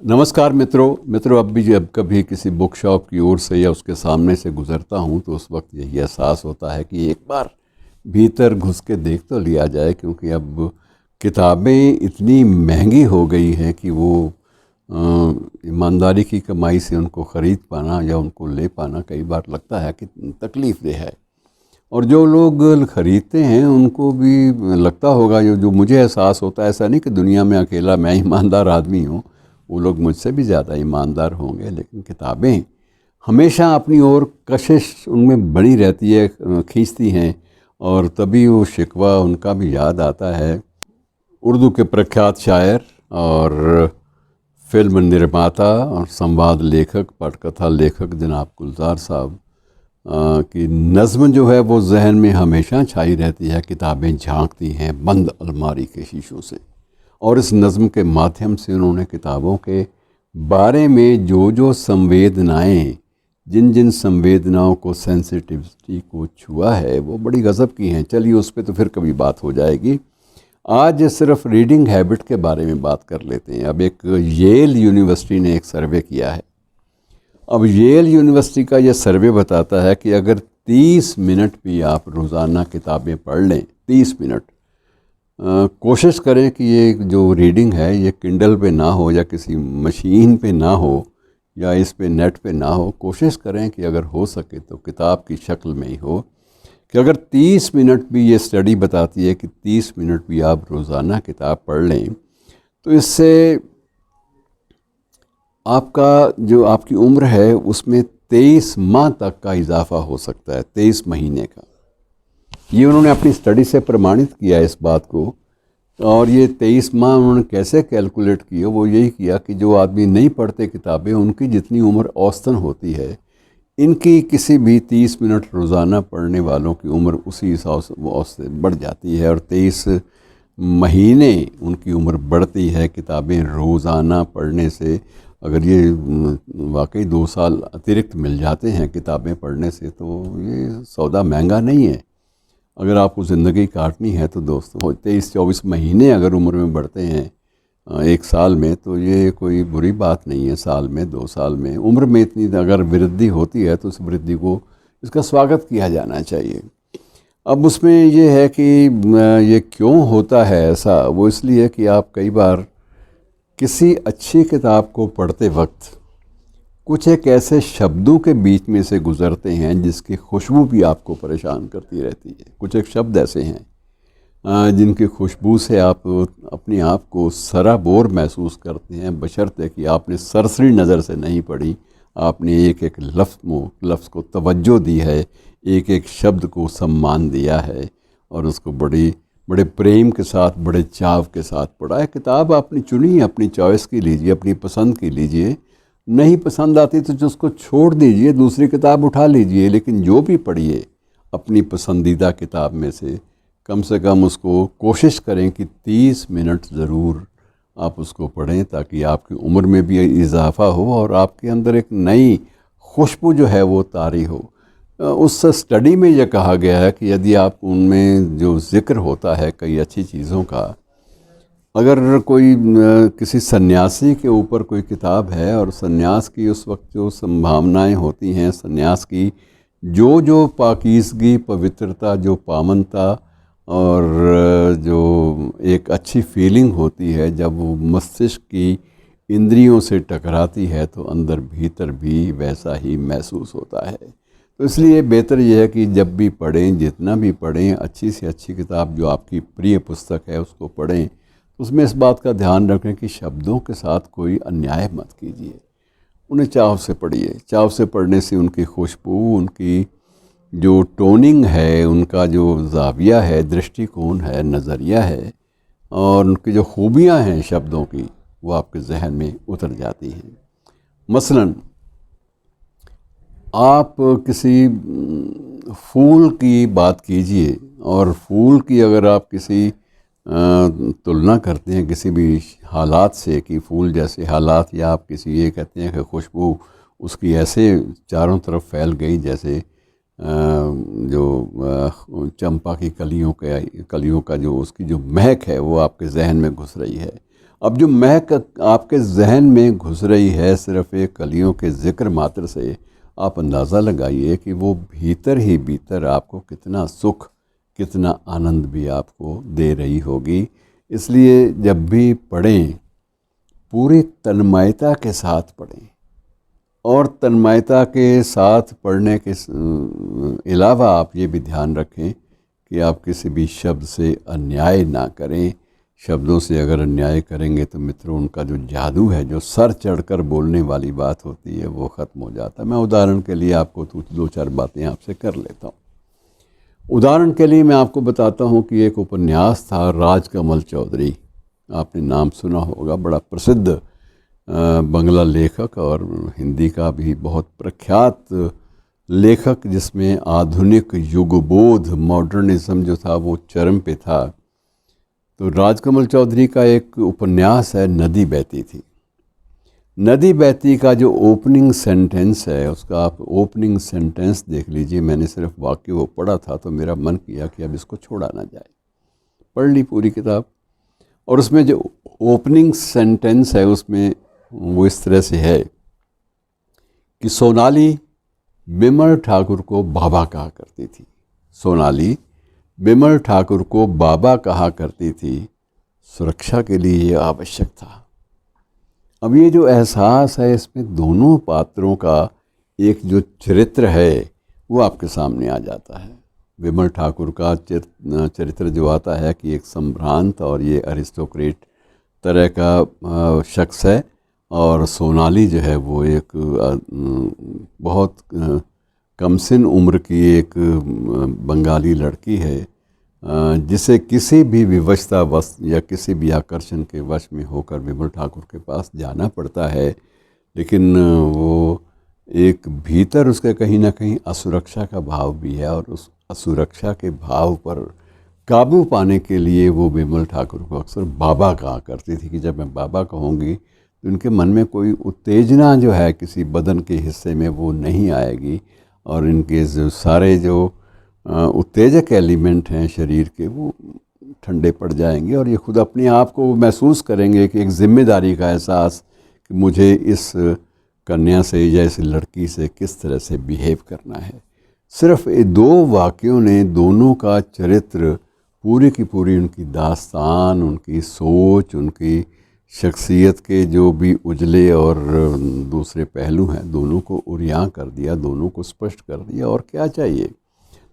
नमस्कार मित्रों, अब भी जब कभी किसी बुक शॉप की ओर से या उसके सामने से गुज़रता हूँ तो उस वक्त यही एहसास होता है कि एक बार भीतर घुस के देख तो लिया जाए, क्योंकि अब किताबें इतनी महंगी हो गई हैं कि वो ईमानदारी की कमाई से उनको ख़रीद पाना या उनको ले पाना कई बार लगता है कि तकलीफ़देह है। और जो लोग ख़रीदते हैं उनको भी लगता होगा, जो मुझे एहसास होता है, ऐसा नहीं कि दुनिया में अकेला मैं ईमानदार आदमी हूँ, वो लोग मुझसे भी ज़्यादा ईमानदार होंगे। लेकिन किताबें हमेशा अपनी ओर कशिश उनमें बनी रहती है, खींचती हैं, और तभी वो शिकवा उनका भी याद आता है। उर्दू के प्रख्यात शायर और फिल्म निर्माता और संवाद लेखक, पटकथा लेखक जनाब गुलजार साहब की नज़्म जो है वो जहन में हमेशा छाई रहती है। किताबें झांकती हैं बंद अलमारी के शीशों से, और इस नज़्म के माध्यम से उन्होंने किताबों के बारे में जो संवेदनाएं, जिन जिन संवेदनाओं को, सेंसिटिविटी को छुआ है, वो बड़ी गज़ब की हैं। चलिए उस पर तो फिर कभी बात हो जाएगी। आज सिर्फ रीडिंग हैबिट के बारे में बात कर लेते हैं। अब एक येल यूनिवर्सिटी ने एक सर्वे किया है। अब येल यूनिवर्सिटी का ये सर्वे बताता है कि अगर 30 मिनट भी आप रोज़ाना किताबें पढ़ लें, 30 मिनट, कोशिश करें कि ये जो रीडिंग है ये किंडल पे ना हो या किसी मशीन पे ना हो या इस पे नेट पे ना हो। कोशिश करें कि अगर हो सके तो किताब की शक्ल में ही हो, कि अगर 30 मिनट भी, ये स्टडी बताती है कि 30 मिनट भी आप रोज़ाना किताब पढ़ लें तो इससे आपका जो आपकी उम्र है उसमें 23 माह तक का इजाफ़ा हो सकता है, 23 महीने का। ये उन्होंने अपनी स्टडी से प्रमाणित किया इस बात को। और ये 23 माह उन्होंने कैसे कैलकुलेट किया, वो यही किया कि जो आदमी नहीं पढ़ते किताबें, उनकी जितनी उम्र औसतन होती है, इनकी किसी भी 30 मिनट रोज़ाना पढ़ने वालों की उम्र उसी हिसाब से बढ़ जाती है, और 23 महीने उनकी उम्र बढ़ती है किताबें रोज़ाना पढ़ने से। अगर ये वाकई 2 साल अतिरिक्त मिल जाते हैं किताबें पढ़ने से, तो ये सौदा महंगा नहीं है। अगर आपको ज़िंदगी काटनी है तो दोस्तों 23-24 महीने अगर उम्र में बढ़ते हैं एक साल में, तो ये कोई बुरी बात नहीं है। साल में, 2 साल में उम्र में इतनी अगर वृद्धि होती है तो उस वृद्धि को, इसका स्वागत किया जाना चाहिए। अब उसमें ये है कि ये क्यों होता है ऐसा, वो इसलिए कि आप कई बार किसी अच्छी किताब को पढ़ते वक्त कुछ एक ऐसे शब्दों के बीच में से गुज़रते हैं जिसकी खुशबू भी आपको परेशान करती रहती है। कुछ एक शब्द ऐसे हैं जिनकी खुशबू से आप अपने आप को सराबोर महसूस करते हैं, बशर्ते कि आपने सरसरी नज़र से नहीं पढ़ी। आपने एक एक लफ्ज़ को तवज्जो दी है, एक एक शब्द को सम्मान दिया है, और उसको बड़े प्रेम के साथ, बड़े चाव के साथ पढ़ा है। किताब आपने चुनी, अपनी चॉइस की लीजिए, अपनी पसंद की लीजिए। नहीं पसंद आती तो उसको छोड़ दीजिए, दूसरी किताब उठा लीजिए, लेकिन जो भी पढ़िए अपनी पसंदीदा किताब में से कम उसको कोशिश करें कि 30 मिनट ज़रूर आप उसको पढ़ें, ताकि आपकी उम्र में भी इजाफ़ा हो और आपके अंदर एक नई खुशबू जो है वो तारी हो। उस स्टडी में यह कहा गया है कि यदि आप उनमें जो ज़िक्र होता है कई अच्छी चीज़ों का, अगर कोई किसी सन्यासी के ऊपर कोई किताब है और सन्यास की उस वक्त जो संभावनाएं होती हैं, सन्यास की जो पाकीज़गी, पवित्रता, जो पावनता और जो एक अच्छी फीलिंग होती है जब वो मस्तिष्क की इंद्रियों से टकराती है, तो अंदर भीतर भी वैसा ही महसूस होता है। तो इसलिए बेहतर यह है कि जब भी पढ़ें, जितना भी पढ़ें, अच्छी से अच्छी किताब जो आपकी प्रिय पुस्तक है उसको पढ़ें। उसमें इस बात का ध्यान रखें कि शब्दों के साथ कोई अन्याय मत कीजिए। उन्हें चाव से पढ़िए। चाव से पढ़ने से उनकी खुशबू, उनकी जो टोनिंग है, उनका जो ज़ाविया है, दृष्टिकोण है, नज़रिया है, और उनकी जो खूबियाँ हैं शब्दों की, वो आपके जहन में उतर जाती हैं। मसलन आप किसी फूल की बात कीजिए, और फूल की अगर आप किसी तुलना करते हैं किसी भी हालात से, कि फूल जैसे हालात, या आप किसी ये कहते हैं कि खुशबू उसकी ऐसे चारों तरफ फैल गई जैसे जो चंपा की कलियों का जो उसकी जो महक है वो आपके जहन में घुस रही है, अब जो महक आपके जहन में घुस रही है सिर्फ एक कलियों के ज़िक्र मात्र से, आप अंदाज़ा लगाइए कि वो भीतर ही भीतर आपको कितना सुख, कितना आनंद भी आपको दे रही होगी। इसलिए जब भी पढ़ें पूरी तन्मयता के साथ पढ़ें, और तन्मयता के साथ पढ़ने के अलावा आप ये भी ध्यान रखें कि आप किसी भी शब्द से अन्याय ना करें। शब्दों से अगर अन्याय करेंगे तो मित्रों उनका जो जादू है, जो सर चढ़कर बोलने वाली बात होती है, वो ख़त्म हो जाता है। मैं उदाहरण के लिए आपको दो चार बातें आपसे कर लेता हूँ। उदाहरण के लिए मैं आपको बताता हूँ कि एक उपन्यास था राजकमल चौधरी, आपने नाम सुना होगा, बड़ा प्रसिद्ध बंगला लेखक और हिंदी का भी बहुत प्रख्यात लेखक, जिसमें आधुनिक युगबोध, मॉडर्निज्म जो था वो चरम पे था। तो राजकमल चौधरी का एक उपन्यास है नदी बहती थी। नदी बहती का जो ओपनिंग सेंटेंस है, उसका आप ओपनिंग सेंटेंस देख लीजिए। मैंने सिर्फ वाक्य वो पढ़ा था तो मेरा मन किया कि अब इसको छोड़ा ना जाए। पढ़ ली पूरी किताब, और उसमें जो ओपनिंग सेंटेंस है उसमें वो इस तरह से है कि सोनाली बिमल ठाकुर को बाबा कहा करती थी। सोनाली बिमल ठाकुर को बाबा कहा करती थी, सुरक्षा के लिए ये आवश्यक था। अब ये जो एहसास है, इसमें दोनों पात्रों का एक जो चरित्र है वो आपके सामने आ जाता है। बिमल ठाकुर का चरित्र जो आता है कि एक संभ्रांत और ये अरिस्टोक्रेट तरह का शख्स है, और सोनाली जो है वो एक बहुत कमसिन उम्र की एक बंगाली लड़की है, जिसे किसी भी विवशता वश या किसी भी आकर्षण के वश में होकर बिमल ठाकुर के पास जाना पड़ता है। लेकिन वो एक भीतर उसके कहीं ना कहीं असुरक्षा का भाव भी है, और उस असुरक्षा के भाव पर काबू पाने के लिए वो बिमल ठाकुर को अक्सर बाबा कहा करती थी कि जब मैं बाबा कहूँगी तो उनके मन में कोई उत्तेजना जो है किसी बदन के हिस्से में वो नहीं आएगी, और इनके जो सारे जो उत्तेजक एलिमेंट हैं शरीर के वो ठंडे पड़ जाएंगे, और ये खुद अपने आप को महसूस करेंगे कि एक ज़िम्मेदारी का एहसास कि मुझे इस कन्या से या इस लड़की से किस तरह से बिहेव करना है। सिर्फ ये दो वाक्यों ने दोनों का चरित्र, पूरी की पूरी उनकी दास्तान, उनकी सोच, उनकी शख्सियत के जो भी उजले और दूसरे पहलू हैं, दोनों को उरियां कर दिया, दोनों को स्पष्ट कर दिया। और क्या चाहिए।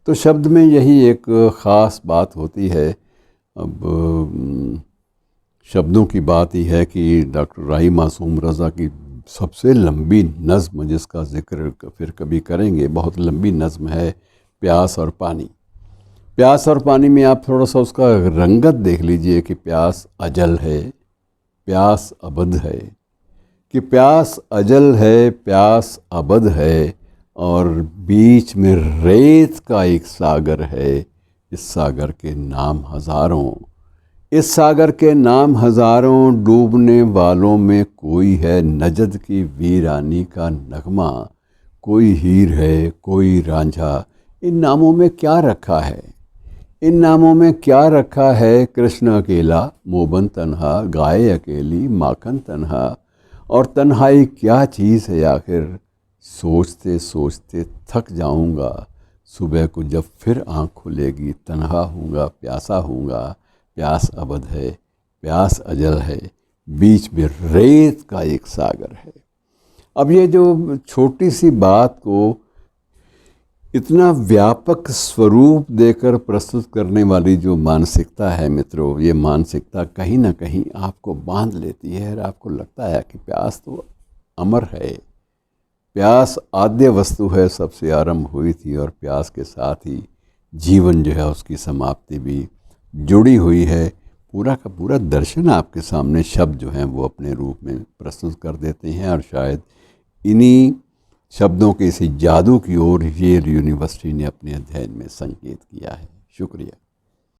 तो शब्द में यही एक ख़ास बात होती है। अब शब्दों की बात ही है कि डॉक्टर राही मासूम रज़ा की सबसे लंबी नज़्म, जिसका ज़िक्र फिर कभी करेंगे, बहुत लंबी नज़्म है प्यास और पानी। प्यास और पानी में आप थोड़ा सा उसका रंगत देख लीजिए कि प्यास अजल है, प्यास अबद है, कि प्यास अजल है, प्यास अबद है, और बीच में रेत का एक सागर है, इस सागर के नाम हज़ारों, इस सागर के नाम हज़ारों, डूबने वालों में कोई है नजद की वीरानी का नगमा, कोई हीर है, कोई रांझा। इन नामों में क्या रखा है, इन नामों में क्या रखा है। कृष्ण अकेला, मोबन तन्हा, गाय अकेली, माखन तन्हा, और तन्हाई क्या चीज़ है आखिर। सोचते सोचते थक जाऊंगा, सुबह को जब फिर आँख खुलेगी, तन्हा हूँगा, प्यासा हूँगा, प्यास अबद है, प्यास अजल है, बीच में रेत का एक सागर है। अब ये जो छोटी सी बात को इतना व्यापक स्वरूप देकर प्रस्तुत करने वाली जो मानसिकता है मित्रों, ये मानसिकता कहीं ना कहीं आपको बांध लेती है, और आपको लगता है कि प्यास तो अमर है, प्यास आद्य वस्तु है, सबसे आरंभ हुई थी, और प्यास के साथ ही जीवन जो है उसकी समाप्ति भी जुड़ी हुई है। पूरा का पूरा दर्शन आपके सामने शब्द जो हैं वो अपने रूप में प्रस्तुत कर देते हैं, और शायद इन्हीं शब्दों के इसी जादू की ओर येल यूनिवर्सिटी ने अपने अध्ययन में संकेत किया है। शुक्रिया।